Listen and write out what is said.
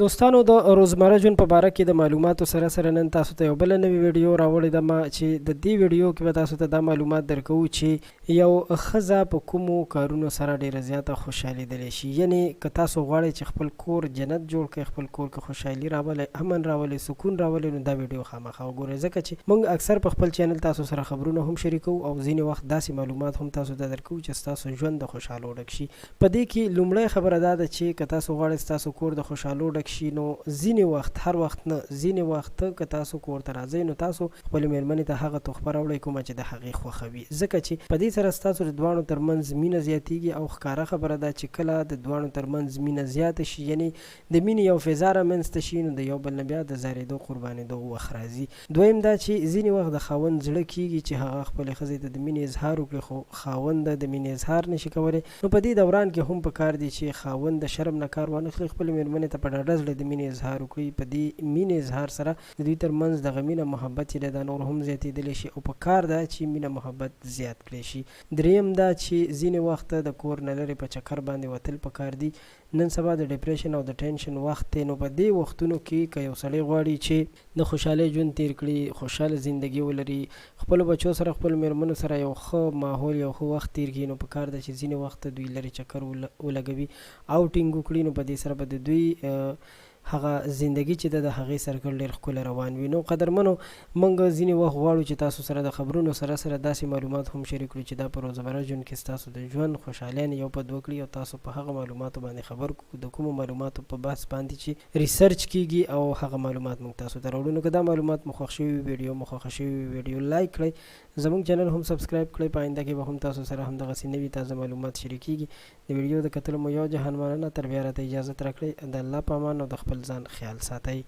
دوستانو د روزمره ژوند په باره کې د معلوماتو سره سره نن تاسو ته یو بل نوې ویډیو راوړې ده ما چې د دې ویډیو کې به تاسو ته دا معلومات درکو چې یو ښځه په کومو کارونو سره ډیره زیاته خوشحالېدلی شي. یعنې که تاسو غواړئ چې خپل کور جنت جوړ کړئ، خپل کور کې خوشحالي راولئ، امن راولئ، سکون راولئ، نو دا ویډیو خامخا وګورئ، ځکه چې موږ اکثر په خپل چینل تاسو سره خبرونه هم شریکو او ځینې وخت داسې معلومات هم تاسو ته درکو چې ستاسو ژوند د خوشحالو ډک شي. په دې کې لومړی خبره دا ده چې که تاسو غواړئ ستاسو کور د خوشحالو ډک شي، نو ځینې وخت، هر وخت نه، ځینې وخت که تاسو کور ته راځئ نو تاسو خپلې مېرمنې ته هغه تحفه راوړئ کومه چې د هغې خوښوي، ځکه چې په دې سره ستاسو د دواړو ترمنځ مینه زیاتیږي او ښکاره خبره ده چې کله د دواړو ترمنځ مینه زیاته شي، یعنې د مینې یو فضا رامنځته شي، نو د یو بل نه بیا د زارېدو قربانېدو وخت راځي. دویم دا چې ځینې وخت د خاوند زړه کېږي چې هغه خپلې ښځې ته د مینې اظهار وکړي، خو خاوند د مینې اظهار نشي کولی. نو په دې دوران کې هم پکار دی چې خاوند د شرم نه کار وانخلي، خپلې مېرمنې ته په ډاډه زړه د مینې اظهار وکړي. په دې مینې اظهار سره د دوی ترمنځ دغه مینه محبت چې دا نور هم زیاتېدلی شي او پکار ده چې مینه محبت زیات کړی شي. دریم دا چې ځینې وخت د کور نه لرې په چکر باندې وتل پکار دي. نن سبا د ډپریشن او د ټینشن وخت دی، نو په دې وختونو کې که یو سړی غواړي چې د خوشحالۍ ژوند تیر کړي، خوشحاله زندگی ولري، خپلو بچو سره، خپلو مېرمنو سره یو ښه ماحول، یو ښه وخت تیر کړي، نو پکار ده چې ځینې وخت دوی لرې چکر ولګوي، آوټینګ وکړي، نو په دې سره به د دوی هغه زندگی چې د هغې سرکل ډېر ښکلی روان وي. نو قدرمنو، موږ ځینې وخت غواړو چې تاسو سره د خبرونو سره سره داسې معلومات هم شریک کړو چې دا په روزمره ژوند کې ستاسو د ژوند خوشحالۍ یو پد وکړي او تاسو په هغه معلوماتو باندې خبر کړو، د کومو معلوماتو په بحث باندې چې ریسرچ کیږي او هغه معلومات موږ تاسو ته راوړو. نو که دا معلومات مو خوښ شوي ویډیو مو خوښه شوي ویډیو لایک کړئ، زموږ چینل هم سبسکرایب کړئ، په آینده کې به هم تاسو سره همدغسې نوي تازه معلومات شریکېږي. د ویډیو د کتلو مو یو جهان مننه، تر بیا راته اجازت راکړئ. د الله په امان او د خپل ځان خیال ساتئ.